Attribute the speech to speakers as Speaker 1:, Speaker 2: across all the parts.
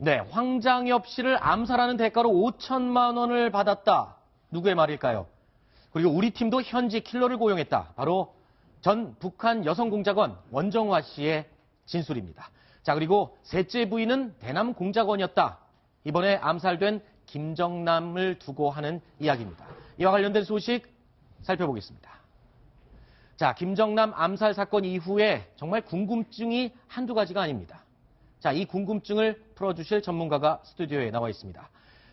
Speaker 1: 네, 황장엽 씨를 암살하는 대가로 5천만 원을 받았다. 누구의 말일까요? 그리고 우리 팀도 현지 킬러를 고용했다. 바로 전 북한 여성공작원 원정화 씨의 진술입니다. 자, 그리고 셋째 부인은 대남 공작원이었다. 이번에 암살된 김정남을 두고 하는 이야기입니다. 이와 관련된 소식 살펴보겠습니다. 자, 김정남 암살 사건 이후에 정말 궁금증이 한두 가지가 아닙니다. 자, 이 궁금증을 풀어주실 전문가가 스튜디오에 나와 있습니다.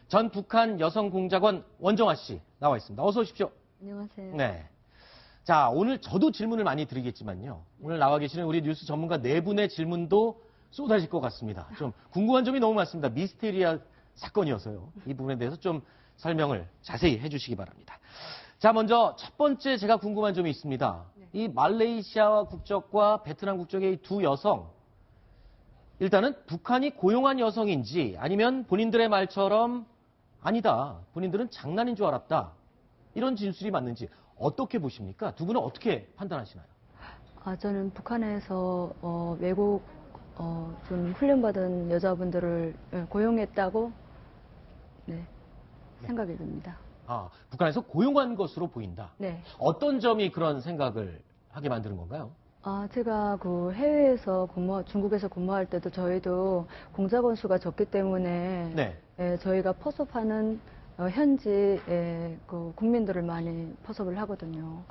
Speaker 1: 전 북한 여성공작원 원정화 씨 나와 있습니다. 어서 오십시오.
Speaker 2: 안녕하세요.
Speaker 1: 네. 자, 오늘 저도 질문을 많이 드리겠지만요. 오늘 나와 계시는 우리 뉴스 전문가 네 분의 질문도 쏟아질 것 같습니다. 좀 궁금한 점이 너무 많습니다. 미스테리한 사건이어서요. 이 부분에 대해서 좀 설명을 자세히 해주시기 바랍니다. 자, 먼저 첫 번째 제가 궁금한 점이 있습니다. 이 말레이시아 국적과 베트남 국적의 이 두 여성, 일단은 북한이 고용한 여성인지 아니면 본인들의 말처럼 아니다, 본인들은 장난인 줄 알았다, 이런 진술이 맞는지 어떻게 보십니까? 두 분은 어떻게 판단하시나요?
Speaker 2: 저는 북한에서 외국 좀 훈련받은 여자분들을 고용했다고 생각이 듭니다.
Speaker 1: 북한에서 고용한 것으로 보인다.
Speaker 2: 네.
Speaker 1: 어떤 점이 그런 생각을 하게 만드는 건가요?
Speaker 2: 제가 그 해외에서 중국에서 근무할 때도 저희도 공작원 수가 적기 때문에
Speaker 1: 네.
Speaker 2: 저희가 포섭하는 현지 그 국민들을 많이 포섭을 하거든요.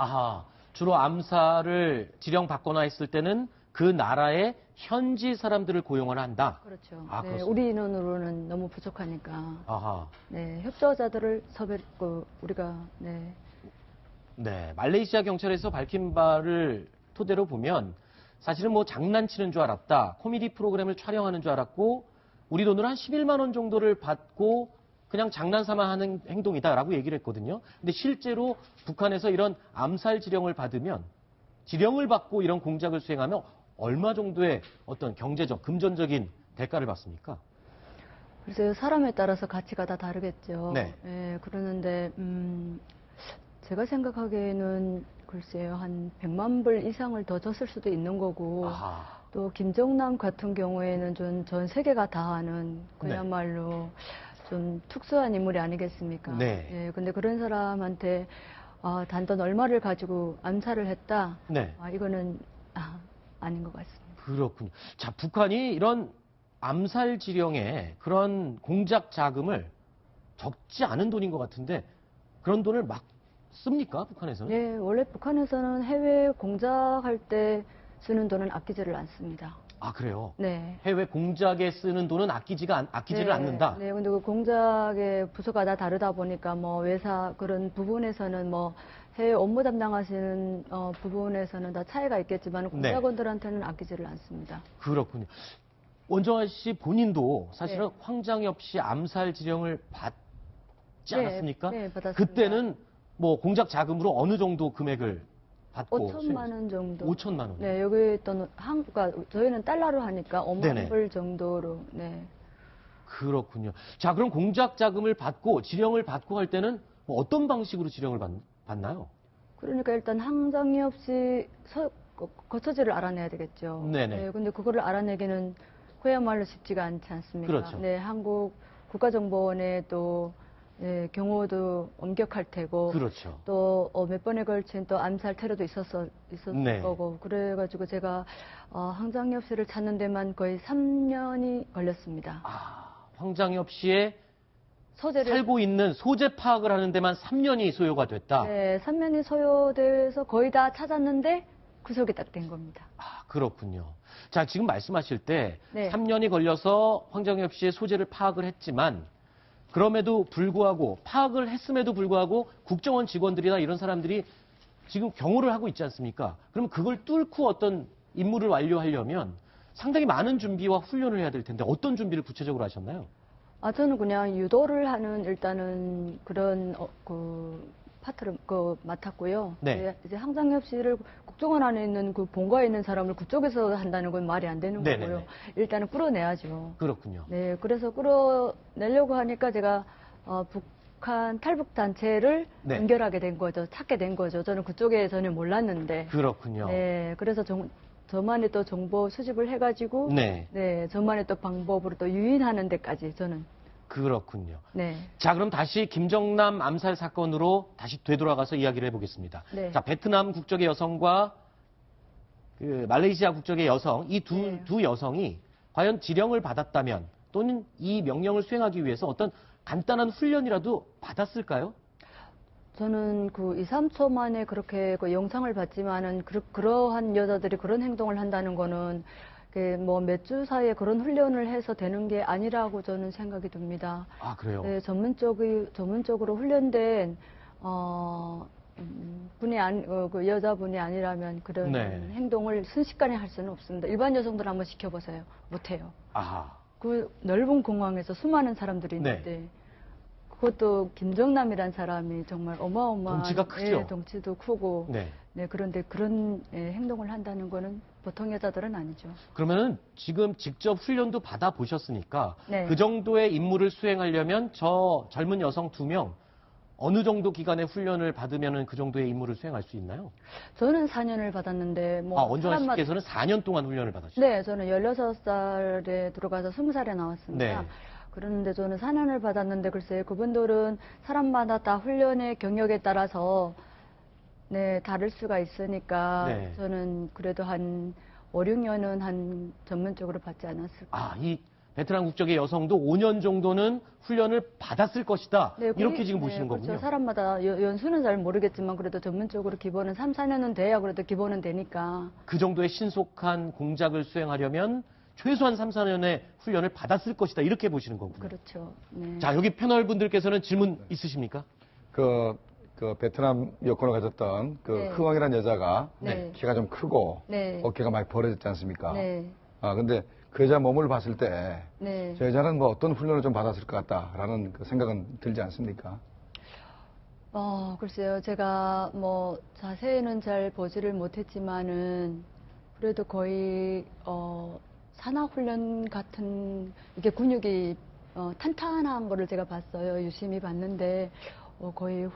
Speaker 1: 주로 암살을 지령받거나 했을 때는 그 나라의 현지 사람들을 고용을 한다.
Speaker 2: 그렇죠.
Speaker 1: 네,
Speaker 2: 우리 인원으로는 너무 부족하니까.
Speaker 1: 네,
Speaker 2: 협조자들을 우리가
Speaker 1: 말레이시아 경찰에서 밝힌 바를 토대로 보면 사실은 뭐 장난치는 줄 알았다, 코미디 프로그램을 촬영하는 줄 알았고 우리 돈으로 한 11만 원 정도를 받고 그냥 장난삼아 하는 행동이다라고 얘기를 했거든요. 근데 실제로 북한에서 이런 암살 지령을 받으면, 지령을 받고 이런 공작을 수행하면 얼마 정도의 어떤 경제적, 금전적인 대가를 받습니까?
Speaker 2: 글쎄요, 사람에 따라서 가치가 다 다르겠죠.
Speaker 1: 네.
Speaker 2: 그러는데 제가 생각하기에는 글쎄요, 한 100만 불 이상을 더 줬을 수도 있는 거고, 또 김정남 같은 경우에는 전 세계가 다 아는 그야말로 좀 특수한 인물이 아니겠습니까?
Speaker 1: 네.
Speaker 2: 근데 그런 사람한테 단돈 얼마를 가지고 암살을 했다?
Speaker 1: 네.
Speaker 2: 이거는 아닌 것 같습니다.
Speaker 1: 그렇군요. 자, 북한이 이런 암살 지령에 그런 공작 자금을 적지 않은 돈인 것 같은데 그런 돈을 막 씁니까, 북한에서는?
Speaker 2: 네, 원래 북한에서는 해외 공작할 때 쓰는 돈은 아끼지를 않습니다.
Speaker 1: 그래요?
Speaker 2: 네.
Speaker 1: 해외 공작에 쓰는 돈은 아끼지를 않는다?
Speaker 2: 네, 근데 그 공작의 부서가 다 다르다 보니까 외사 그런 부분에서는 해외 업무 담당하시는 부분에서는 다 차이가 있겠지만 공작원들한테는 아끼지를 않습니다.
Speaker 1: 그렇군요. 원정화 씨 본인도 사실은 황장엽 씨 암살 지령을 받지 않았습니까?
Speaker 2: 네, 받았습니다.
Speaker 1: 그때는 공작 자금으로 어느 정도 금액을 받고
Speaker 2: 5천만 원 정도.
Speaker 1: 5천만 원.
Speaker 2: 네, 여기 있던 그러니까 저희는 달러로 하니까 5만 불 정도로. 네.
Speaker 1: 그렇군요. 자, 그럼 공작 자금을 받고 지령을 받고 할 때는 어떤 방식으로 지령을 받나요?
Speaker 2: 그러니까 일단 황장엽 씨 거처지를 알아내야 되겠죠.
Speaker 1: 네네.
Speaker 2: 네, 근데 그거를 알아내기는 그야말로 쉽지가 않지 않습니까?
Speaker 1: 그렇죠.
Speaker 2: 네, 한국 국가정보원에 또 경호도 엄격할 테고,
Speaker 1: 그렇죠.
Speaker 2: 또 몇 번에 걸친 또 암살 테러도 있었을 거고, 그래가지고 제가 황장엽 씨를 찾는 데만 거의 3년이 걸렸습니다.
Speaker 1: 황장엽 씨의 살고 있는 소재 파악을 하는 데만 3년이 소요가 됐다?
Speaker 2: 네, 3년이 소요돼서 거의 다 찾았는데 구속이 딱 된 겁니다.
Speaker 1: 그렇군요. 자, 지금 말씀하실 때 3년이 걸려서 황장엽 씨의 소재를 파악을 했지만 그럼에도 불구하고 파악을 했음에도 불구하고 국정원 직원들이나 이런 사람들이 지금 경호를 하고 있지 않습니까? 그럼 그걸 뚫고 어떤 임무를 완료하려면 상당히 많은 준비와 훈련을 해야 될 텐데 어떤 준비를 구체적으로 하셨나요?
Speaker 2: 저는 그냥 유도를 하는 일단은 그런 파트를 맡았고요.
Speaker 1: 네.
Speaker 2: 이제 황장엽 씨를 국정원 안에 있는 그 본거에 있는 사람을 그쪽에서 한다는 건 말이 안 되는 거고요. 일단은 끌어내야죠.
Speaker 1: 그렇군요.
Speaker 2: 네, 그래서 끌어내려고 하니까 제가 북한 탈북 단체를 연결하게 된 거죠. 찾게 된 거죠. 저는 그쪽에 전혀 몰랐는데.
Speaker 1: 그렇군요.
Speaker 2: 네, 그래서 저만의 또 정보 수집을 해가지고
Speaker 1: 네.
Speaker 2: 네, 저만의 또 방법으로 또 유인하는 데까지 저는
Speaker 1: 그렇군요.
Speaker 2: 네.
Speaker 1: 자, 그럼 다시 김정남 암살 사건으로 다시 되돌아가서 이야기를 해보겠습니다.
Speaker 2: 네.
Speaker 1: 자, 베트남 국적의 여성과 그 말레이시아 국적의 여성, 이
Speaker 2: 네.
Speaker 1: 두 여성이 과연 지령을 받았다면 또는 이 명령을 수행하기 위해서 어떤 간단한 훈련이라도 받았을까요?
Speaker 2: 저는 그 2, 3초 만에 그렇게 그 영상을 봤지만은 그러한 여자들이 그런 행동을 한다는 거는 뭐 몇 주 사이에 그런 훈련을 해서 되는 게 아니라고 저는 생각이 듭니다.
Speaker 1: 아, 그래요?
Speaker 2: 네, 전문적으로 훈련된 그 여자분이 아니라면 그런
Speaker 1: 네.
Speaker 2: 행동을 순식간에 할 수는 없습니다. 일반 여성들 한번 시켜보세요. 못해요.
Speaker 1: 아하.
Speaker 2: 그 넓은 공항에서 수많은 사람들이
Speaker 1: 네.
Speaker 2: 있는데 그것도 김정남이란 사람이 정말 어마어마한
Speaker 1: 덩치가 크죠?
Speaker 2: 예, 덩치도 크고
Speaker 1: 네.
Speaker 2: 네, 그런데 그런 행동을 한다는 거는 보통 여자들은 아니죠.
Speaker 1: 그러면은 지금 직접 훈련도 받아보셨으니까
Speaker 2: 네.
Speaker 1: 그 정도의 임무를 수행하려면 저 젊은 여성 2명 어느 정도 기간의 훈련을 받으면은 그 정도의 임무를 수행할 수 있나요?
Speaker 2: 저는 4년을 받았는데 뭐
Speaker 1: 원정아
Speaker 2: 사람마다-
Speaker 1: 씨께서는 4년 동안 훈련을 받으셨죠?
Speaker 2: 네, 저는 16살에 들어가서 20살에 나왔습니다.
Speaker 1: 네.
Speaker 2: 그런데 저는 4년을 받았는데 글쎄요, 그분들은 사람마다 다 훈련의 경력에 따라서 네, 다를 수가 있으니까
Speaker 1: 네.
Speaker 2: 저는 그래도 한 5, 6년은 한 전문적으로 받지 않았을까.
Speaker 1: 아, 이 베트남 국적의 여성도 5년 정도는 훈련을 받았을 것이다.
Speaker 2: 네,
Speaker 1: 이렇게 지금 보시는
Speaker 2: 그렇죠.
Speaker 1: 거군요.
Speaker 2: 사람마다 연수는 잘 모르겠지만 그래도 전문적으로 기본은 3, 4년은 돼야 그래도 기본은 되니까.
Speaker 1: 그 정도의 신속한 공작을 수행하려면 최소한 3, 4년의 훈련을 받았을 것이다. 이렇게 보시는 거군요.
Speaker 2: 그렇죠. 네.
Speaker 1: 자, 여기 패널 분들께서는 질문 있으십니까?
Speaker 3: 그 베트남 여권을 가졌던 그
Speaker 2: 네.
Speaker 3: 흥왕이라는 여자가
Speaker 2: 네.
Speaker 3: 키가 좀 크고
Speaker 2: 네.
Speaker 3: 어깨가 많이 벌어졌지 않습니까?
Speaker 2: 네.
Speaker 3: 근데 그 여자 몸을 봤을 때
Speaker 2: 네.
Speaker 3: 저 여자는 뭐 어떤 훈련을 좀 받았을 것 같다라는 그 생각은 들지 않습니까?
Speaker 2: 글쎄요. 제가 뭐 자세히는 잘 보지를 못했지만은 그래도 거의 산악훈련 같은 이게 근육이 탄탄한 거를 제가 봤어요. 유심히 봤는데 거의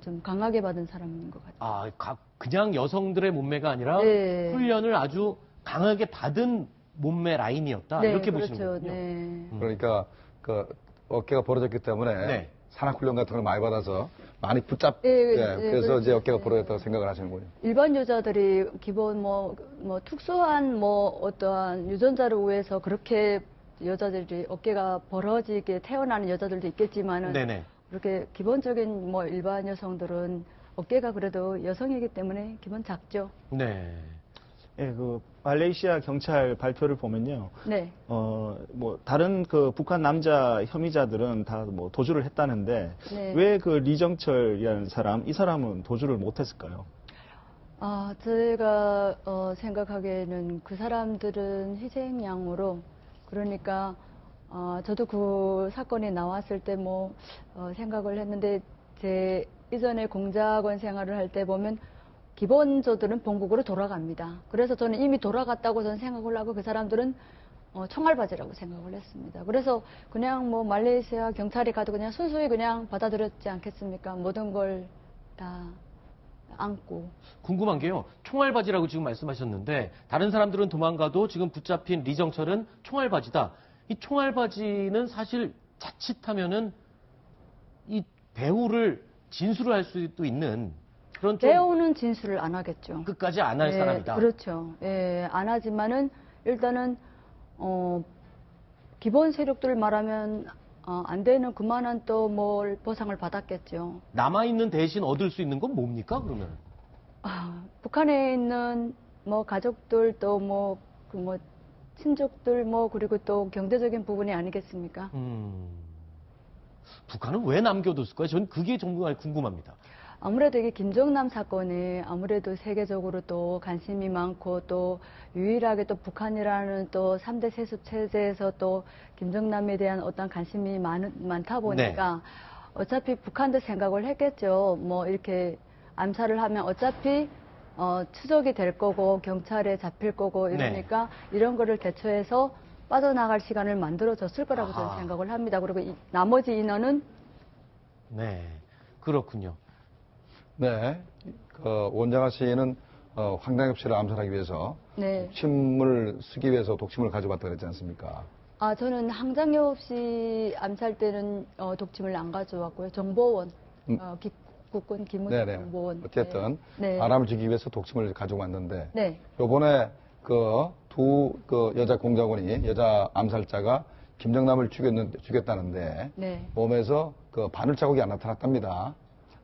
Speaker 2: 좀 강하게 받은 사람인 것 같아요.
Speaker 1: 그냥 여성들의 몸매가 아니라
Speaker 2: 네.
Speaker 1: 훈련을 아주 강하게 받은 몸매 라인이었다.
Speaker 2: 네,
Speaker 1: 이렇게
Speaker 2: 그렇죠.
Speaker 1: 보시는 거군요.
Speaker 2: 네.
Speaker 3: 그러니까 그 어깨가 벌어졌기 때문에
Speaker 1: 네.
Speaker 3: 산악훈련 같은 걸 많이 받아서 많이 그래서
Speaker 2: 그렇죠.
Speaker 3: 이제 어깨가
Speaker 2: 네.
Speaker 3: 벌어졌다고 생각을 하시는군요.
Speaker 2: 일반 여자들이 기본 뭐 특수한 어떠한 유전자를 위해서 그렇게 여자들이 어깨가 벌어지게 태어나는 여자들도 있겠지만은
Speaker 1: 네네.
Speaker 2: 그렇게 기본적인 뭐 일반 여성들은 어깨가 그래도 여성이기 때문에 기본 작죠.
Speaker 1: 네.
Speaker 4: 예, 그 말레이시아 경찰 발표를 보면요.
Speaker 2: 네.
Speaker 4: 뭐 다른 그 북한 남자 혐의자들은 다 뭐 도주를 했다는데
Speaker 2: 네.
Speaker 4: 왜 그 리정철이라는 이 사람은 도주를 못 했을까요?
Speaker 2: 제가 생각하기에는 그 사람들은 희생양으로 그러니까 저도 그 사건이 나왔을 때 생각을 했는데 제 이전에 공작원 생활을 할 때 보면 기본조들은 본국으로 돌아갑니다. 그래서 저는 이미 돌아갔다고 저는 생각을 하고 그 사람들은 총알바지라고 생각을 했습니다. 그래서 그냥 말레이시아 경찰이 가도 그냥 순수히 그냥 받아들였지 않겠습니까? 모든 걸 다 안고.
Speaker 1: 궁금한 게요. 총알바지라고 지금 말씀하셨는데 다른 사람들은 도망가도 지금 붙잡힌 리정철은 총알바지다. 이 총알바지는 사실 자칫하면은 이 배우를 진술을 할 수도 있는 그런 좀
Speaker 2: 배우는 진술을 안 하겠죠.
Speaker 1: 끝까지 안 할 사람이다.
Speaker 2: 그렇죠. 예, 안 하지만은 일단은 기본 세력들 말하면 안 되는 그만한 또 보상을 받았겠죠.
Speaker 1: 남아있는 대신 얻을 수 있는 건 뭡니까, 그러면?
Speaker 2: 북한에 있는 가족들 또 친족들 그리고 또 경제적인 부분이 아니겠습니까?
Speaker 1: 북한은 왜 남겨뒀을까요? 전 그게 정말 궁금합니다.
Speaker 2: 아무래도 이게 김정남 사건이 아무래도 세계적으로 또 관심이 많고 또 유일하게 또 북한이라는 또 3대 세습 체제에서 또 김정남에 대한 어떤 관심이 많다 보니까
Speaker 1: 네.
Speaker 2: 어차피 북한도 생각을 했겠죠. 이렇게 암살을 하면 어차피 추적이 될 거고 경찰에 잡힐 거고 이러니까 이런 거를 대처해서 빠져나갈 시간을 만들어줬을 거라고 저는 생각을 합니다. 그리고 나머지 인원은
Speaker 1: 네, 그렇군요.
Speaker 3: 네, 원장아 씨는 황장엽 씨를 암살하기 위해서
Speaker 2: 네.
Speaker 3: 독침을 쓰기 위해서 독침을 가져왔다 그랬지 않습니까?
Speaker 2: 저는 황장엽 씨 암살 때는 독침을 안 가져왔고요. 정보원, 국군
Speaker 3: 네네.
Speaker 2: 기무정보원.
Speaker 3: 어쨌든
Speaker 2: 네.
Speaker 3: 바람을 지기 위해서 독침을 가져왔는데
Speaker 2: 네.
Speaker 3: 요번에 두 여자 공작원이 여자 암살자가 김정남을 죽였다는데
Speaker 2: 네.
Speaker 3: 몸에서 바늘 자국이 안 나타났답니다.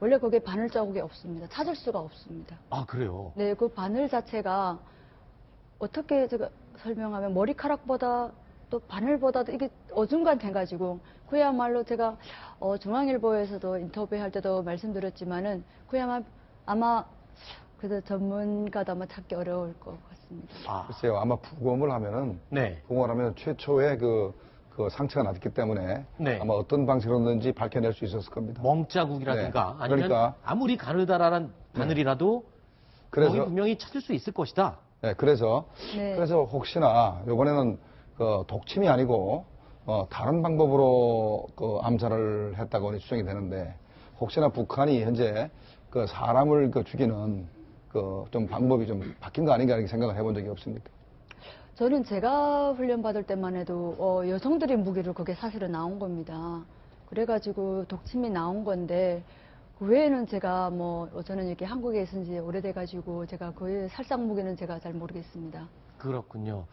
Speaker 2: 원래 거기에 바늘 자국이 없습니다. 찾을 수가 없습니다.
Speaker 1: 아, 그래요?
Speaker 2: 네, 그 바늘 자체가 어떻게 제가 설명하면 머리카락보다 또 바늘보다도 이게 어중간해가지고 그야말로 제가 중앙일보에서도 인터뷰할 때도 말씀드렸지만은 그야말로 아마 그래서 전문가도 아마 찾기 어려울 것 같습니다.
Speaker 3: 글쎄요, 아마 부검을 하면은
Speaker 1: 네.
Speaker 3: 부검을 하면 최초의 그 상처가 났기 때문에
Speaker 1: 네.
Speaker 3: 아마 어떤 방식으로든지 밝혀낼 수 있었을 겁니다.
Speaker 1: 멍자국이라든가
Speaker 3: 네.
Speaker 1: 아니면
Speaker 3: 그러니까
Speaker 1: 아무리 가느다란 바늘이라도
Speaker 3: 그래서
Speaker 1: 거기 분명히 찾을 수 있을 것이다.
Speaker 3: 네, 그래서
Speaker 2: 네.
Speaker 3: 혹시나 이번에는 독침이 아니고 다른 방법으로 암살을 했다고 추정이 되는데 혹시나 북한이 현재 사람을 죽이는 좀 방법이 좀 바뀐 거 아닌가 이렇게 생각을 해본 적이 없습니까?
Speaker 2: 저는 제가 훈련 받을 때만 해도 여성들이 무기로 그게 사실은 나온 겁니다. 그래가지고 독침이 나온 건데 그 외에는 제가 저는 이렇게 한국에 있은 지 오래돼가지고 제가 그 살상 무기는 제가 잘 모르겠습니다.
Speaker 1: 그렇군요.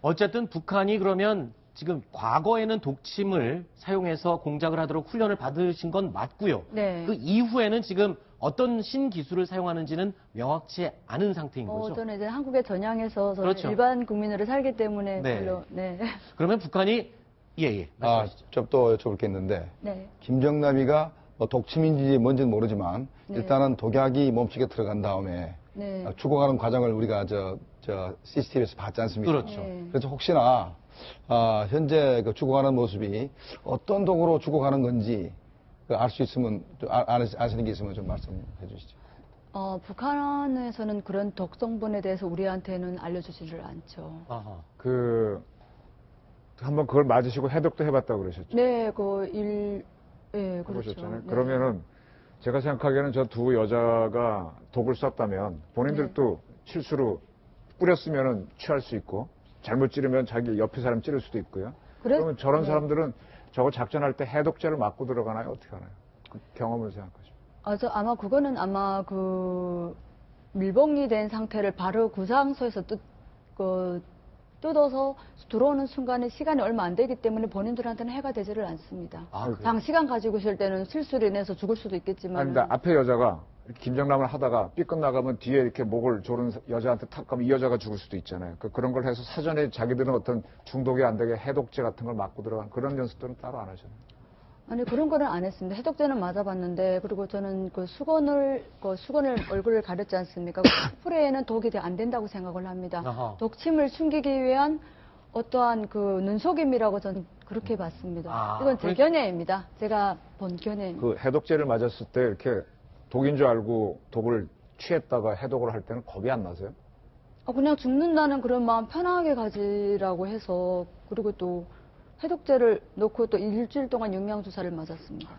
Speaker 1: 어쨌든 북한이 그러면 지금 과거에는 독침을 사용해서 공작을 하도록 훈련을 받으신 건 맞고요.
Speaker 2: 네.
Speaker 1: 그 이후에는 지금 어떤 신기술을 사용하는지는 명확치 않은 상태인 거죠.
Speaker 2: 저는 이제 한국에 전향해서 저는
Speaker 1: 그렇죠.
Speaker 2: 일반 국민으로 살기 때문에
Speaker 1: 네.
Speaker 2: 별로 네.
Speaker 1: 그러면 북한이 말씀하시죠.
Speaker 3: 좀 또 여쭤볼 게 있는데
Speaker 2: 네.
Speaker 3: 김정남이가 독침인지 뭔지는 모르지만
Speaker 2: 네.
Speaker 3: 일단은 독약이 몸속에 들어간 다음에
Speaker 2: 네.
Speaker 3: 죽어가는 과정을 우리가 CCTV에서 봤지 않습니까?
Speaker 1: 그렇죠.
Speaker 2: 네.
Speaker 3: 그래서 혹시나 현재 죽어가는 모습이 어떤 독으로 죽어가는 건지 알 수 있으면 아시는 게 있으면 좀 말씀해 주시죠.
Speaker 2: 북한에서는 그런 독성분에 대해서 우리한테는 알려주지를 않죠.
Speaker 1: 아하.
Speaker 5: 한번 그걸 맞으시고 해독도 해봤다고 그러셨죠?
Speaker 2: 네, 예, 그렇죠.
Speaker 5: 해보셨잖아요.
Speaker 2: 네.
Speaker 5: 그러면은 제가 생각하기에는 저 두 여자가 독을 썼다면 본인들도 실수로 뿌렸으면은 취할 수 있고 잘못 찌르면 자기 옆에 사람 찌를 수도 있고요. 그러면 저런
Speaker 2: 네.
Speaker 5: 사람들은 저거 작전할 때 해독제를 맞고 들어가나요? 어떻게 하나요? 그 경험을 생각하시면.
Speaker 2: 아마 그거는 밀봉이 된 상태를 바로 구상소에서 뜯어서 들어오는 순간에 시간이 얼마 안 되기 때문에 본인들한테는 해가 되지를 않습니다.
Speaker 1: 그래요?
Speaker 2: 장시간 가지고 있을 때는 실수로 인해서 죽을 수도 있겠지만.
Speaker 5: 아니, 근데 앞에 여자가 김정남을 하다가 삐끗 나가면 뒤에 이렇게 목을 조른 여자한테 탁 가면 이 여자가 죽을 수도 있잖아요. 그런 걸 해서 사전에 자기들은 어떤 중독이 안 되게 해독제 같은 걸 맞고 들어간 그런 연습들은 따로 안 하셨나요?
Speaker 2: 아니, 그런 거는 안 했습니다. 해독제는 맞아봤는데, 그리고 저는 수건을 얼굴을 가렸지 않습니까? 그 스프레이는 독이 안 된다고 생각을 합니다.
Speaker 1: 아하.
Speaker 2: 독침을 숨기기 위한 어떠한 눈속임이라고 저는 그렇게 봤습니다. 이건 제 견해입니다. 제가 본 견해입니다.
Speaker 5: 그 해독제를 맞았을 때 이렇게 독인 줄 알고 독을 취했다가 해독을 할 때는 겁이 안 나세요?
Speaker 2: 그냥 죽는다는 그런 마음 편하게 가지라고 해서, 그리고 또 해독제를 넣고 또 일주일 동안 영양주사를 맞았습니다.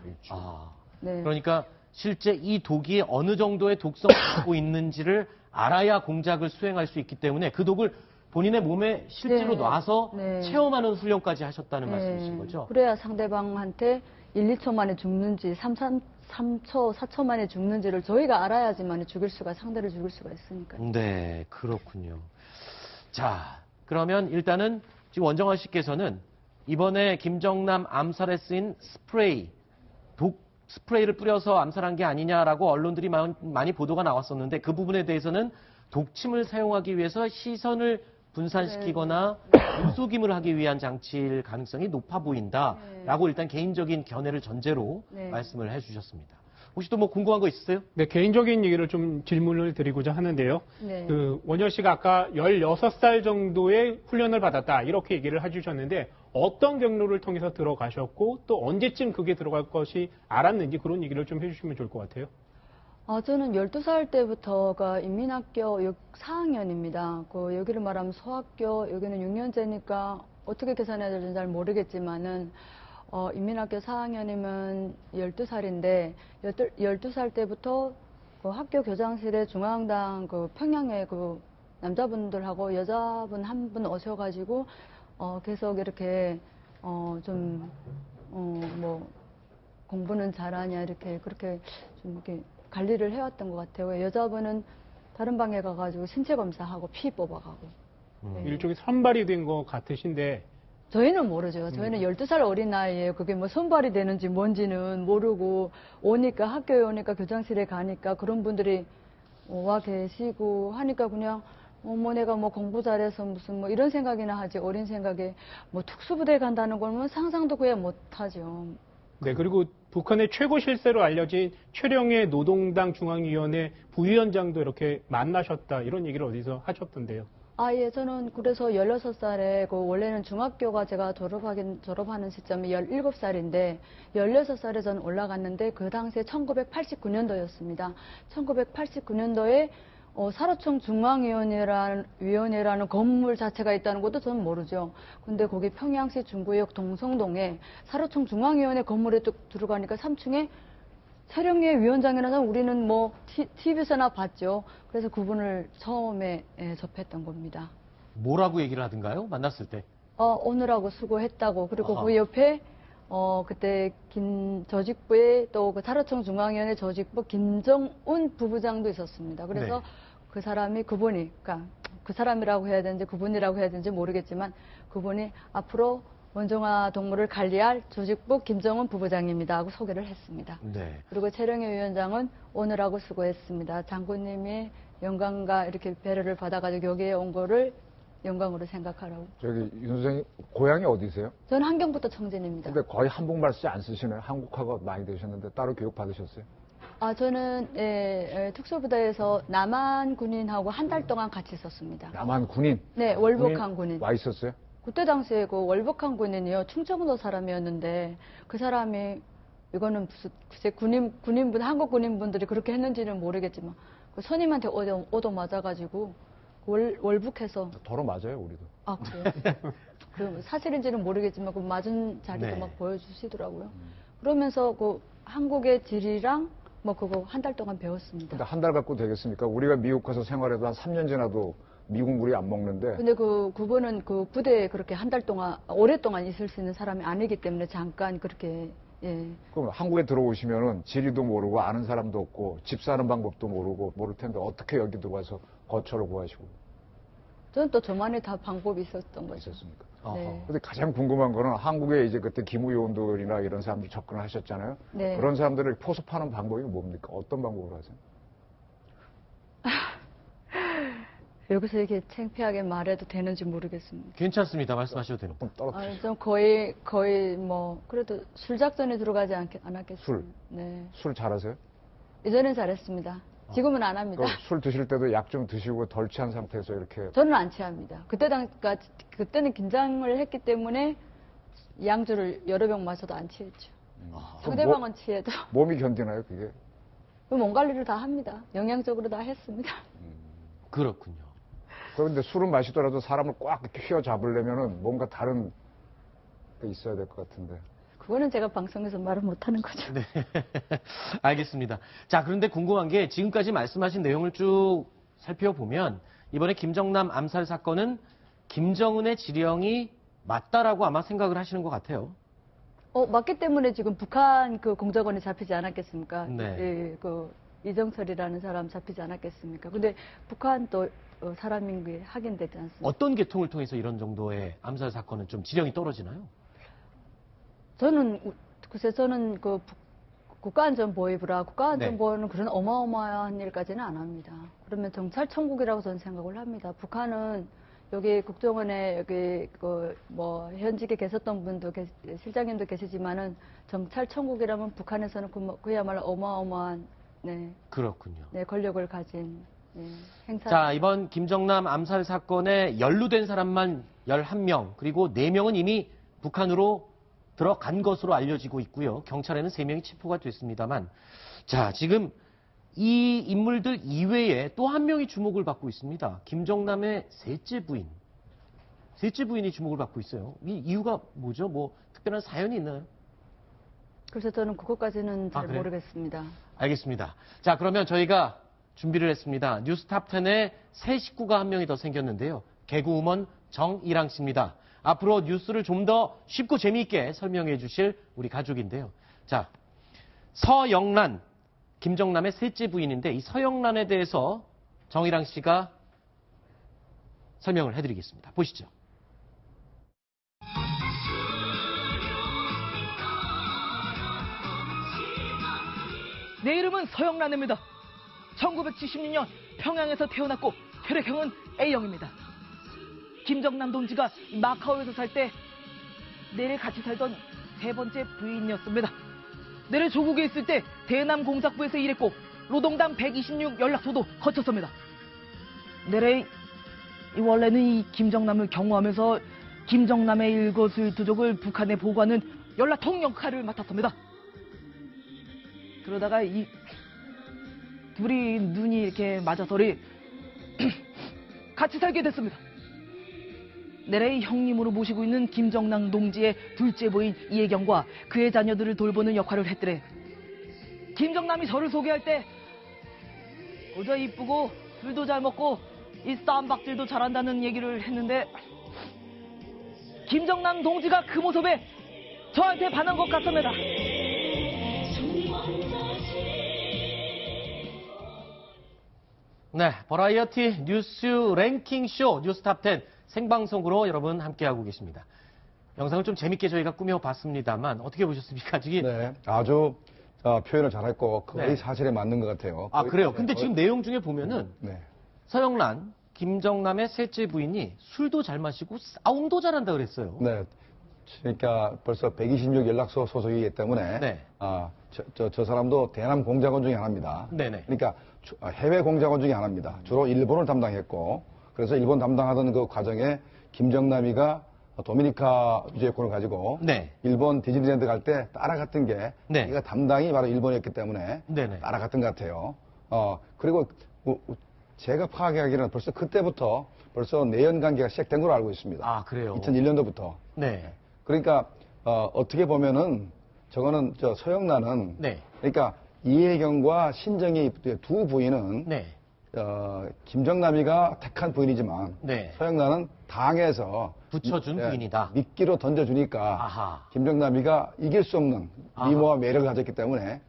Speaker 2: 네.
Speaker 1: 그러니까 실제 이 독이 어느 정도의 독성을 갖고 있는지를 알아야 공작을 수행할 수 있기 때문에 그 독을 본인의 몸에 실제로
Speaker 2: 네.
Speaker 1: 놔서
Speaker 2: 네.
Speaker 1: 체험하는 훈련까지 하셨다는
Speaker 2: 네.
Speaker 1: 말씀이신 거죠?
Speaker 2: 그래야 상대방한테 1, 2초 만에 죽는지 3초, 4초 만에 죽는지를 저희가 알아야지만 상대를 죽일 수가 있으니까요.
Speaker 1: 네, 그렇군요. 자, 그러면 일단은 지금 원정환 씨께서는 이번에 김정남 암살에 쓰인 독 스프레이를 뿌려서 암살한 게 아니냐라고 언론들이 많이 보도가 나왔었는데 그 부분에 대해서는 독침을 사용하기 위해서 시선을 분산시키거나 눈속임을 하기 위한 장치일 가능성이 높아 보인다라고 일단 개인적인 견해를 전제로 말씀을 해주셨습니다. 혹시 또 궁금한 거 있으세요?
Speaker 6: 네, 개인적인 얘기를 좀 질문을 드리고자 하는데요.
Speaker 2: 네.
Speaker 6: 원열 씨가 아까 16살 정도의 훈련을 받았다 이렇게 얘기를 해주셨는데 어떤 경로를 통해서 들어가셨고 또 언제쯤 그게 들어갈 것이 알았는지 그런 얘기를 좀 해주시면 좋을 것 같아요.
Speaker 2: 저는 12살 때부터가 인민학교 4학년입니다. 여기를 말하면 소학교, 여기는 6년제니까 어떻게 계산해야 될지 잘 모르겠지만은, 인민학교 4학년이면 12살인데, 12살 때부터 그 학교 교장실에 중앙당 그 평양에 그 남자분들하고 여자분 한 분 오셔가지고 계속 이렇게 좀 뭐 공부는 잘하냐 이렇게 그렇게 좀 이렇게 관리를 해왔던 것 같아요. 여자분은 다른 방에 가가지고 신체 검사하고 피 뽑아가고. 네.
Speaker 6: 일종의 선발이 된 것 같으신데
Speaker 2: 저희는 모르죠. 저희는 12살 어린 나이에 그게 뭐 선발이 되는지 뭔지는 모르고 오니까 학교에 오니까 교장실에 가니까 그런 분들이 와 계시고 하니까 그냥 뭐 내가 뭐 공부 잘해서 무슨 뭐 이런 생각이나 하지 어린 생각에 뭐 특수부대 간다는 걸 뭐 상상도 그야 못하죠.
Speaker 6: 네, 그리고 북한의 최고 실세로 알려진 최령의 노동당 중앙위원회 부위원장도 이렇게 만나셨다 이런 얘기를 어디서 하셨던데요.
Speaker 2: 아, 예, 저는 그래서 16살에, 원래는 중학교가 제가 졸업하는 시점이 17살인데, 16살에 저는 올라갔는데, 그 당시에 1989년도였습니다. 1989년도에, 사로총 중앙위원회라는 건물 자체가 있다는 것도 저는 모르죠. 근데 거기 평양시 중구역 동성동에 사로총 중앙위원회 건물에 쭉 들어가니까 3층에 최령의 위원장이라서 우리는 뭐 TV에서나 봤죠. 그래서 그분을 처음에 접했던 겁니다.
Speaker 1: 뭐라고 얘기를 하던가요? 만났을 때.
Speaker 2: 오늘하고 수고했다고. 그리고
Speaker 1: 아하.
Speaker 2: 그 옆에 그때 조직부에 또 그 사로총 중앙위원회 조직부 김정운 부부장도 있었습니다. 그래서
Speaker 1: 네.
Speaker 2: 그 사람이 그러니까 그 사람이라고 해야 되는지 그분이라고 해야 되는지 모르겠지만 그분이 앞으로 원종화 동물을 관리할 조직부 김정은 부부장입니다 하고 소개를 했습니다.
Speaker 1: 네.
Speaker 2: 그리고 최령의 위원장은 오늘하고 수고했습니다. 장군님이 영광과 이렇게 배려를 받아가지고 여기에 온 거를 영광으로 생각하라고.
Speaker 5: 저기 윤 선생님 고향이 어디세요?
Speaker 2: 저는 한경부터 청진입니다.
Speaker 5: 근데 거의 한국말 쓰지 않으시네요. 한국화가 많이 되셨는데 따로 교육 받으셨어요?
Speaker 2: 저는 특수부대에서 남한 군인하고 한 달 동안 같이 있었습니다.
Speaker 5: 남한 군인?
Speaker 2: 네, 월북한 군인.
Speaker 5: 와 있었어요?
Speaker 2: 그때 당시에 그 월북한 군인이요, 충청도 사람이었는데 그 사람이 이거는 무슨 글쎄 군인분 한국 군인분들이 그렇게 했는지는 모르겠지만 그 선임한테 오도 맞아가지고 월북해서.
Speaker 5: 더러 맞아요 우리도.
Speaker 2: 아 그래요? 그럼 사실인지는 모르겠지만 그 맞은 자리도
Speaker 1: 네.
Speaker 2: 막 보여주시더라고요. 그러면서 그 한국의 지리랑 뭐 그거 한 달 동안 배웠습니다.
Speaker 5: 근데 한 달 갖고 되겠습니까? 우리가 미국 가서 생활해도 한 3년 지나도 미군 물이 안 먹는데.
Speaker 2: 근데 그분은 그 부대에 그렇게 한 달 동안 오랫동안 있을 수 있는 사람이 아니기 때문에 잠깐 그렇게. 예.
Speaker 5: 그럼 한국에 들어오시면은 지리도 모르고 아는 사람도 없고 집 사는 방법도 모를 텐데 어떻게 여기 들어와서 거처를 구하시고
Speaker 2: 저는 또 저만의 다 방법이 있었던 거죠.
Speaker 5: 있었습니까?
Speaker 2: 네.
Speaker 5: 근데 가장 궁금한 거는 한국에 이제 그때 기무요원들이나 이런 사람들 접근을 하셨잖아요.
Speaker 2: 네.
Speaker 5: 그런 사람들을 포섭하는 방법이 뭡니까? 어떤 방법으로 하세요?
Speaker 2: 여기서 이렇게 창피하게 말해도 되는지 모르겠습니다.
Speaker 1: 괜찮습니다. 말씀하셔도 됩니다.
Speaker 5: 좀 떨어뜨리세요.
Speaker 2: 좀 거의 뭐 그래도 술 작전에 들어가지 않았겠습니다.
Speaker 5: 술?
Speaker 2: 네.
Speaker 5: 술 잘하세요?
Speaker 2: 예전엔 잘했습니다. 지금은 안 합니다.
Speaker 5: 그럼 술 드실 때도 약 좀 드시고 덜 취한 상태에서 이렇게
Speaker 2: 저는 안 취합니다. 그때는 긴장을 했기 때문에 양주를 여러 병 마셔도 안 취했죠. 상대방은 취해도
Speaker 5: 몸이 견디나요, 그게?
Speaker 2: 몸 관리를 다 합니다. 영양적으로 다 했습니다.
Speaker 1: 그렇군요.
Speaker 5: 그런데 술은 마시더라도 사람을 꽉 휘어잡으려면은 뭔가 다른 게 있어야 될 것 같은데.
Speaker 2: 그거는 제가 방송에서 말을 못하는 거죠.
Speaker 1: 네. 알겠습니다. 자, 그런데 궁금한 게 지금까지 말씀하신 내용을 쭉 살펴보면 이번에 김정남 암살 사건은 김정은의 지령이 맞다라고 아마 생각을 하시는 것 같아요.
Speaker 2: 맞기 때문에 지금 북한 그 공작원이 잡히지 않았겠습니까?
Speaker 1: 네.
Speaker 2: 예, 그 이정철이라는 사람 잡히지 않았겠습니까? 근데 북한 또 사람인 게 확인되지 않습니까?
Speaker 1: 어떤 계통을 통해서 이런 정도의 암살 사건은 좀 지령이 떨어지나요?
Speaker 2: 저는 그 국가안전보위부라 국가안전보위는 그런 어마어마한 일까지는 안 합니다. 그러면 정찰 천국이라고 저는 생각을 합니다. 북한은 여기 국정원에 여기 뭐 현직에 계셨던 분도 실장님도 계시지만은 정찰 천국이라면 북한에서는 그야말로 어마어마한
Speaker 1: 그렇군요.
Speaker 2: 권력을 가진 행사.
Speaker 1: 자, 이번 김정남 암살 사건에 연루된 사람만 11명, 그리고 4명은 이미 북한으로 들어간 것으로 알려지고 있고요. 경찰에는 3명이 체포가 됐습니다만, 자, 지금 이 인물들 이외에 또 한 명이 주목을 받고 있습니다. 김정남의 셋째 부인. 셋째 부인이 주목을 받고 있어요. 이 이유가 뭐죠? 뭐 특별한 사연이 있나요?
Speaker 2: 그래서 저는 그것까지는 잘
Speaker 1: 그래요?
Speaker 2: 모르겠습니다.
Speaker 1: 알겠습니다. 자, 그러면 저희가 준비를 했습니다. 뉴스탑10에 새 식구가 한 명이 더 생겼는데요. 개그우먼 정일랑 씨입니다. 앞으로 뉴스를 좀 더 쉽고 재미있게 설명해 주실 우리 가족인데요. 자, 서영란, 김정남의 셋째 부인인데 이 서영란에 대해서 정일랑 씨가 설명을 해드리겠습니다. 보시죠.
Speaker 7: 내 이름은 서영란입니다. 1976년 평양에서 태어났고 혈액형은 A형입니다. 김정남 동지가 마카오에서 살 때 내를 같이 살던 세 번째 부인이었습니다. 내를 조국에 있을 때 대남 공작부에서 일했고 노동당 126 연락소도 거쳤습니다. 내래 원래는 이 김정남을 경호하면서 김정남의 일거수일투족을 북한에 보고하는 연락통 역할을 맡았습니다. 그러다가 이 둘이 눈이 이렇게 맞아서리 같이 살게 됐습니다. 내래의 형님으로 모시고 있는 김정남 동지의 둘째 부인 이혜경과 그의 자녀들을 돌보는 역할을 했더래. 김정남이 저를 소개할 때 그저 이쁘고 술도 잘 먹고 이 쌈박질도 잘한다는 얘기를 했는데 김정남 동지가 그 모습에 저한테 반한 것 같습니다.
Speaker 1: 네, 버라이어티 뉴스 랭킹쇼 뉴스탑10 생방송으로 여러분 함께하고 계십니다. 영상을 좀 재밌게 저희가 꾸며봤습니다만 어떻게 보셨습니까? 지금
Speaker 3: 네, 아주 표현을 잘했고 거의
Speaker 1: 네.
Speaker 3: 사실에 맞는 것 같아요.
Speaker 1: 그래요. 근데 지금 내용 중에 보면은
Speaker 3: 네.
Speaker 1: 서영란, 김정남의 셋째 부인이 술도 잘 마시고 싸움도 잘한다 그랬어요.
Speaker 3: 네. 그러니까 벌써 126 연락소 소속이기 때문에
Speaker 1: 네.
Speaker 3: 저 사람도 대남 공작원 중에 하나입니다.
Speaker 1: 네네.
Speaker 3: 그러니까 해외 공작원 중에 하나입니다. 주로 일본을 담당했고 그래서 일본 담당하던 그 과정에 김정남이가 도미니카 유재권을 가지고
Speaker 1: 네.
Speaker 3: 일본 디즈니랜드 갈 때 따라갔던 게
Speaker 1: 네.
Speaker 3: 이가 담당이 바로 일본이었기 때문에
Speaker 1: 네네.
Speaker 3: 따라갔던 것 같아요. 그리고 제가 파악하기로는 벌써 그때부터 벌써 내연 관계가 시작된 걸로 알고 있습니다.
Speaker 1: 그래요?
Speaker 3: 2001년도부터.
Speaker 1: 네.
Speaker 3: 그러니까 어떻게 보면은 저거는 서영란은
Speaker 1: 네.
Speaker 3: 그러니까 이혜경과 신정희 두 부인은
Speaker 1: 네.
Speaker 3: 김정남이가 택한 부인이지만
Speaker 1: 네.
Speaker 3: 서영란은 당에서
Speaker 1: 붙여준 부인이다.
Speaker 3: 미끼로 던져주니까
Speaker 1: 아하.
Speaker 3: 김정남이가 이길 수 없는
Speaker 1: 아하.
Speaker 3: 미모와 매력을 가졌기 때문에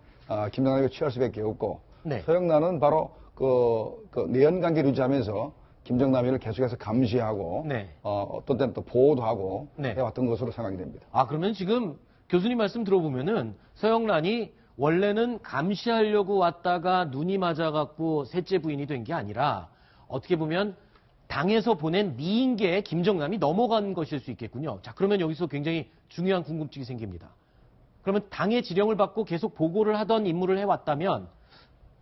Speaker 3: 김정남이가 취할 수밖에 없고
Speaker 1: 네.
Speaker 3: 서영란은 바로 그 내연관계를 유지하면서 김정남이를 계속해서 감시하고
Speaker 1: 네.
Speaker 3: 어떤 때는 또 보호도 하고
Speaker 1: 네.
Speaker 3: 해왔던 것으로 생각이 됩니다.
Speaker 1: 그러면 지금 교수님 말씀 들어보면은 서영란이 원래는 감시하려고 왔다가 눈이 맞아갖고 셋째 부인이 된 게 아니라 어떻게 보면 당에서 보낸 미인계에 김정남이 넘어간 것일 수 있겠군요. 자, 그러면 여기서 굉장히 중요한 궁금증이 생깁니다. 그러면 당의 지령을 받고 계속 보고를 하던 임무를 해왔다면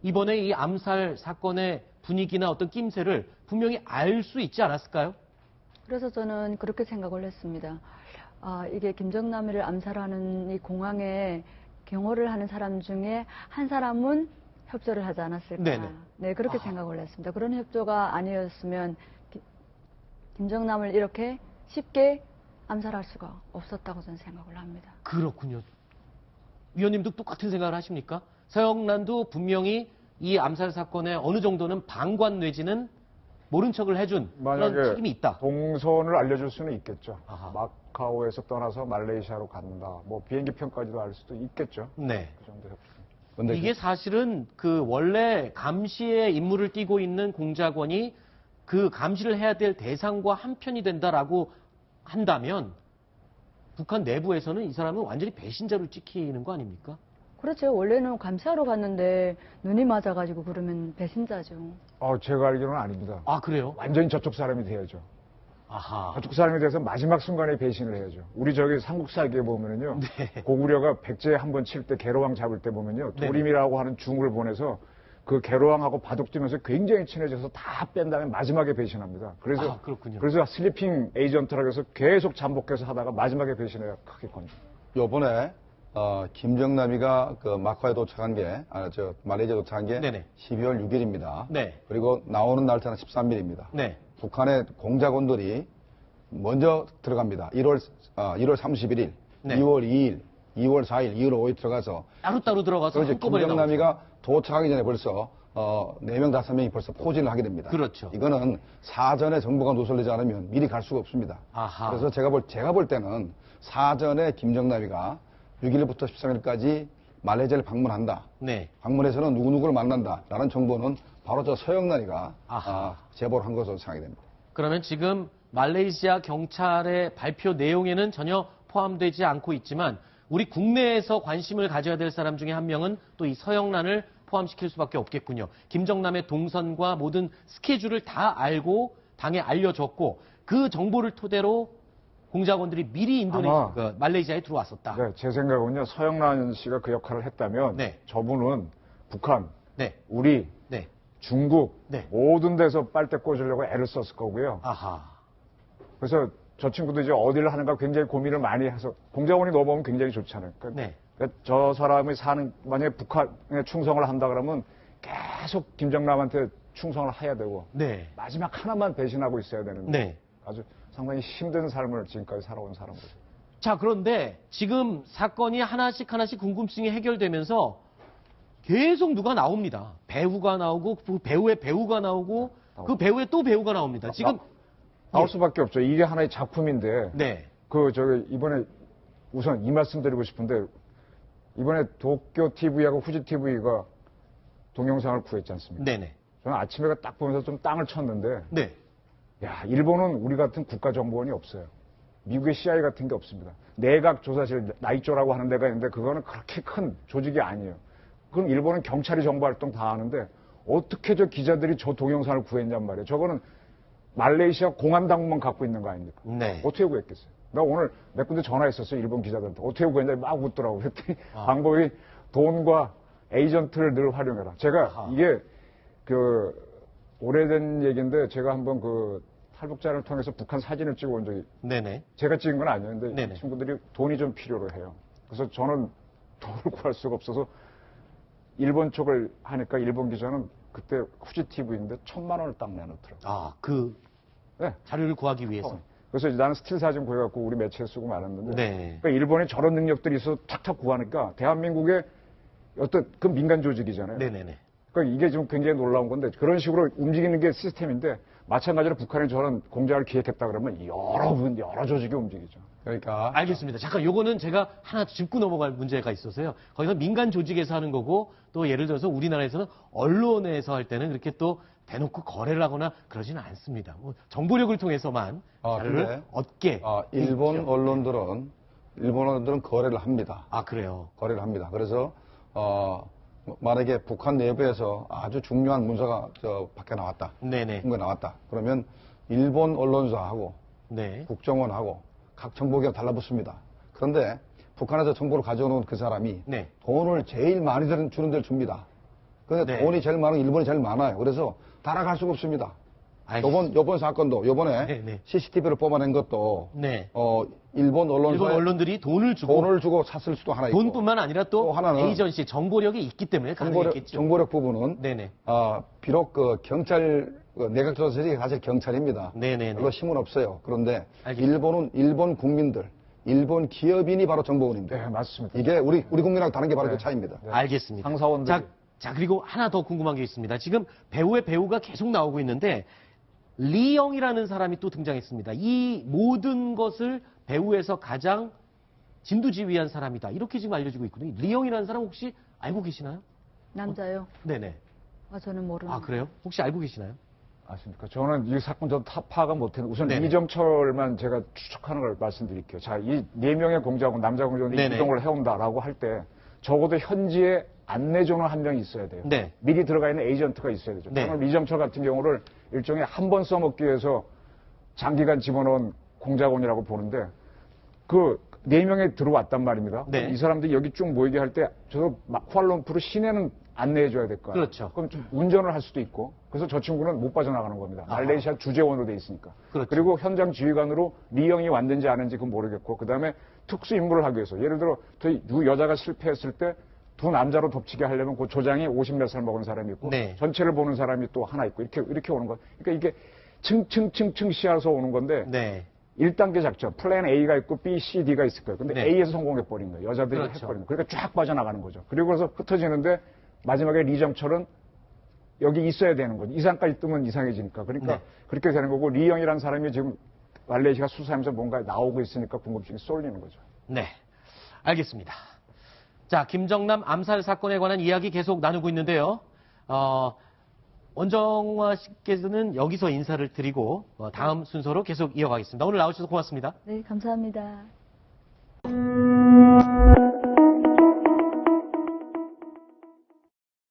Speaker 1: 이번에 이 암살 사건의 분위기나 어떤 낌새를 분명히 알 수 있지 않았을까요?
Speaker 2: 그래서 저는 그렇게 생각을 했습니다. 이게 김정남이를 암살하는 이 공항에 경호를 하는 사람 중에 한 사람은 협조를 하지 않았을까.
Speaker 1: 네네.
Speaker 2: 네, 그렇게 생각을 했습니다. 그런 협조가 아니었으면 김정남을 이렇게 쉽게 암살할 수가 없었다고 저는 생각을 합니다.
Speaker 1: 그렇군요. 위원님도 똑같은 생각을 하십니까? 서영란도 분명히 이 암살 사건에 어느 정도는 방관 내지는 모른 척을 해준 그런
Speaker 5: 만약에
Speaker 1: 책임이 있다.
Speaker 5: 동선을 알려줄 수는 있겠죠.
Speaker 1: 아하.
Speaker 5: 마카오에서 떠나서 말레이시아로 간다. 뭐 비행기 편까지도 알 수도 있겠죠.
Speaker 1: 네.
Speaker 5: 그 정도 협조.
Speaker 3: 근데
Speaker 1: 이게 사실은 그 원래 감시의 임무를 띠고 있는 공작원이 그 감시를 해야 될 대상과 한편이 된다라고 한다면 북한 내부에서는 이 사람은 완전히 배신자로 찍히는 거 아닙니까?
Speaker 2: 그렇죠. 원래는 감시하러 갔는데 눈이 맞아가지고 그러면 배신자죠.
Speaker 5: 제가 알기로는 아닙니다.
Speaker 1: 그래요?
Speaker 5: 완전히 저쪽 사람이 돼야죠.
Speaker 1: 아하.
Speaker 5: 저쪽 사람이 돼서 마지막 순간에 배신을 해야죠. 우리 저기 삼국사기에 보면은요.
Speaker 1: 네.
Speaker 5: 고구려가 백제 한 번 칠 때 개로왕 잡을 때 보면요.
Speaker 1: 네네.
Speaker 5: 도림이라고 하는 중을 보내서 그 개로왕하고 바둑 두면서 굉장히 친해져서 다 뺀 다음에 마지막에 배신합니다. 그래서
Speaker 1: 그렇군요.
Speaker 5: 그래서 슬리핑 에이전트라고 해서 계속 잠복해서 하다가 마지막에 배신해야 크게 건져.
Speaker 3: 요번에 김정남이가 그 마카오에 도착한 게 말레이시아 도착한 게
Speaker 1: 네네.
Speaker 3: 12월 6일입니다.
Speaker 1: 네.
Speaker 3: 그리고 나오는 날짜는 13일입니다.
Speaker 1: 네.
Speaker 3: 북한의 공작원들이 먼저 들어갑니다. 1월 31일,
Speaker 1: 네.
Speaker 3: 2월 2일, 2월 4일, 2월 5일 들어가서
Speaker 1: 따로따로 들어가서
Speaker 3: 그래서
Speaker 1: 한꺼번에 나오죠.
Speaker 3: 김정남이가 도착하기 전에 벌써 4명, 5명이 벌써 포진을 하게 됩니다.
Speaker 1: 그렇죠.
Speaker 3: 이거는 사전에 정보가 누설되지 않으면 미리 갈 수가 없습니다.
Speaker 1: 아하.
Speaker 3: 그래서 제가 볼 때는 사전에 김정남이가 6일부터 13일까지 말레이시아를 방문한다.
Speaker 1: 네.
Speaker 3: 방문해서는 누구누구를 만난다라는 정보는 바로 저 서영란이가
Speaker 1: 아하.
Speaker 3: 제보를 한 것으로 생각이 됩니다.
Speaker 1: 그러면 지금 말레이시아 경찰의 발표 내용에는 전혀 포함되지 않고 있지만 우리 국내에서 관심을 가져야 될 사람 중에 한 명은 또 이 서영란을 포함시킬 수밖에 없겠군요. 김정남의 동선과 모든 스케줄을 다 알고 당에 알려줬고 그 정보를 토대로 공작원들이 미리 말레이시아에 들어왔었다.
Speaker 5: 네, 제 생각은요. 서영란 씨가 그 역할을 했다면
Speaker 1: 네.
Speaker 5: 저분은 북한,
Speaker 1: 네.
Speaker 5: 우리,
Speaker 1: 네.
Speaker 5: 중국
Speaker 1: 네.
Speaker 5: 모든 데서 빨대 꽂으려고 애를 썼을 거고요.
Speaker 1: 아하.
Speaker 5: 그래서 저 친구도 이제 어디를 하는가 굉장히 고민을 많이 해서 공작원이 넘어오면 굉장히 좋잖아요. 그러니까
Speaker 1: 네.
Speaker 5: 저 사람이 만약에 북한에 충성을 한다 그러면 계속 김정남한테 충성을 해야 되고
Speaker 1: 네.
Speaker 5: 마지막 하나만 배신하고 있어야 되는데
Speaker 1: 네.
Speaker 5: 아주 상당히 힘든 삶을 지금까지 살아온 사람으로서.
Speaker 1: 자, 그런데 지금 사건이 하나씩 궁금증이 해결되면서 계속 누가 나옵니다. 배우가 나오고 그 배우의 배우가 나오고 그 배우의 또 배우가 나옵니다. 지금
Speaker 5: 나올 수밖에 없죠. 이게 하나의 작품인데
Speaker 1: 네.
Speaker 5: 이번에 우선 이 말씀 드리고 싶은데 이번에 도쿄 TV하고 후지 TV가 동영상을 구했지 않습니까?
Speaker 1: 네네.
Speaker 5: 저는 아침에 딱 보면서 좀 땅을 쳤는데
Speaker 1: 네.
Speaker 5: 야, 일본은 우리 같은 국가정보원이 없어요. 미국의 CIA 같은 게 없습니다. 내각조사실 나이조라고 하는 데가 있는데 그거는 그렇게 큰 조직이 아니에요. 그럼 일본은 경찰이 정보활동 다 하는데 어떻게 저 기자들이 저 동영상을 구했냔 말이에요. 저거는 말레이시아 공안당국만 갖고 있는 거 아닙니까?
Speaker 1: 네.
Speaker 5: 어떻게 구했겠어요? 나 오늘 몇 군데 전화했었어요. 일본 기자들한테. 어떻게 구했냐 막 묻더라고. 그랬더니 방법이 돈과 에이전트를 늘 활용해라. 제가 이게 오래된 얘기인데 제가 한번 탈북자를 통해서 북한 사진을 찍어온 적이
Speaker 1: 네네.
Speaker 5: 제가 찍은 건 아니었는데
Speaker 1: 네네.
Speaker 5: 친구들이 돈이 좀 필요로 해요. 그래서 저는 돈을 구할 수가 없어서 일본 쪽을 하니까 일본 기자는 그때 후지 TV인데 1,000만 원을 딱 내놓더라고요.
Speaker 1: 아,
Speaker 5: 네.
Speaker 1: 자료를 구하기 위해서.
Speaker 5: 그래서 나는 스틸 사진 구해갖고 우리 매체에 쓰고 말았는데
Speaker 1: 네.
Speaker 5: 그러니까 일본에 저런 능력들이 있어 탁탁 구하니까 대한민국의 어떤 그 민간 조직이잖아요.
Speaker 1: 네네네.
Speaker 5: 그러니까 이게 좀 굉장히 놀라운 건데 그런 식으로 움직이는 게 시스템인데 마찬가지로 북한이 저런 공작을 기획했다 그러면 여러 조직이 움직이죠.
Speaker 3: 그러니까
Speaker 1: 알겠습니다. 잠깐 요거는 제가 하나 짚고 넘어갈 문제가 있어서요. 거기서 민간 조직에서 하는 거고 또 예를 들어서 우리나라에서는 언론에서 할 때는 그렇게 또 대놓고 거래를 하거나 그러지는 않습니다. 뭐 정보력을 통해서만 자료를
Speaker 3: 근데,
Speaker 1: 얻게.
Speaker 3: 일본 언론들은 거래를 합니다.
Speaker 1: 아, 그래요?
Speaker 3: 거래를 합니다. 그래서 만약에 북한 내부에서 아주 중요한 문서가 밖에 나왔다.
Speaker 1: 네네.
Speaker 3: 거 나왔다. 그러면 일본 언론사하고
Speaker 1: 네.
Speaker 3: 국정원하고 각 정보기관 달라붙습니다. 그런데 북한에서 정보를 가져오는 그 사람이
Speaker 1: 네.
Speaker 3: 돈을 제일 많이 주는 데를 줍니다. 그런데
Speaker 1: 네.
Speaker 3: 돈이 제일 많은 일본이 제일 많아요. 그래서 따라갈 수가 없습니다.
Speaker 1: 알겠습니다.
Speaker 3: 요번 사건도 요번에
Speaker 1: 네.
Speaker 3: CCTV를 뽑아낸 것도
Speaker 1: 네.
Speaker 3: 일본
Speaker 1: 언론들이 돈을 주고
Speaker 3: 샀을 수도 하나 있고
Speaker 1: 돈뿐만 아니라 또
Speaker 3: 하나는
Speaker 1: 에이전시 정보력이 있기 때문에 가능했겠죠.
Speaker 3: 정보력 부분은
Speaker 1: 네네.
Speaker 3: 비록 경찰 내각조사실이 사실 경찰입니다.
Speaker 1: 네네네.
Speaker 3: 별로 힘은 없어요. 그런데
Speaker 1: 알겠습니다.
Speaker 3: 일본은 일본 국민들, 일본 기업인이 바로 정보원입니다.
Speaker 5: 네, 맞습니다.
Speaker 3: 이게 우리 국민이랑 다른 게 바로 그 차이입니다.
Speaker 1: 알겠습니다.
Speaker 5: 상사원들이.
Speaker 1: 자, 그리고 하나 더 궁금한 게 있습니다. 지금 배우가 계속 나오고 있는데 리영이라는 사람이 또 등장했습니다. 이 모든 것을 배우에서 가장 진두지휘한 사람이다. 이렇게 지금 알려지고 있거든요. 리영이라는 사람 혹시 알고 계시나요?
Speaker 2: 남자요?
Speaker 1: 네네.
Speaker 2: 저는 모르는.
Speaker 1: 아, 그래요? 혹시 알고 계시나요?
Speaker 5: 아십니까? 저는 이 사건 전 파악은 못했는데 우선
Speaker 1: 네네.
Speaker 5: 이정철만 제가 추측하는 걸 말씀드릴게요. 자, 이 4명의 공작원, 남자 공작원이
Speaker 1: 네네.
Speaker 5: 이동을 해온다라고 할 때 적어도 현지에 안내조는 한 명이 있어야 돼요.
Speaker 1: 네.
Speaker 5: 미리 들어가 있는 에이전트가 있어야 되죠.
Speaker 1: 네.
Speaker 5: 저는 이정철 같은 경우를 일종의 한 번 써먹기 위해서 장기간 집어넣은 공작원이라고 보는데 그 4명이 들어왔단 말입니다.
Speaker 1: 네.
Speaker 5: 이 사람들이 여기 쭉 모이게 할 때 저도 쿠알라룸푸르 시내는 안내해줘야 될 거 아니에요.
Speaker 1: 그렇죠.
Speaker 5: 그럼 좀 운전을 할 수도 있고 그래서 저 친구는 못 빠져나가는 겁니다. 말레이시아 주재원으로 돼 있으니까.
Speaker 1: 그렇죠.
Speaker 5: 그리고 현장 지휘관으로 리영이 왔는지 아는지 그건 모르겠고 그다음에 특수 임무를 하기 위해서 예를 들어 저 여자가 실패했을 때 두 남자로 덮치게 하려면 그 조장이 50몇 살 먹은 사람이 있고
Speaker 1: 네.
Speaker 5: 전체를 보는 사람이 또 하나 있고 이렇게 오는 거. 그러니까 이게 층층층층 씌어서 오는 건데
Speaker 1: 네.
Speaker 5: 1단계 작전, 플랜 A가 있고 B, C, D가 있을 거예요. 근데
Speaker 1: 네.
Speaker 5: A에서 성공해버린 거예요. 여자들이
Speaker 1: 그렇죠.
Speaker 5: 해버린 거예요. 그러니까 쫙 빠져나가는 거죠. 그리고 그래서 흩어지는데 마지막에 리정철은 여기 있어야 되는 거죠. 이상까지 뜨면 이상해지니까. 그러니까
Speaker 1: 네.
Speaker 5: 그렇게 되는 거고 리영이라는 사람이 지금 말레이시아 수사하면서 뭔가 나오고 있으니까 궁금증이 쏠리는 거죠.
Speaker 1: 네, 알겠습니다. 자, 김정남 암살 사건에 관한 이야기 계속 나누고 있는데요. 원정화 씨께서는 여기서 인사를 드리고 다음 순서로 계속 이어가겠습니다. 오늘 나오셔서 고맙습니다.
Speaker 2: 네, 감사합니다.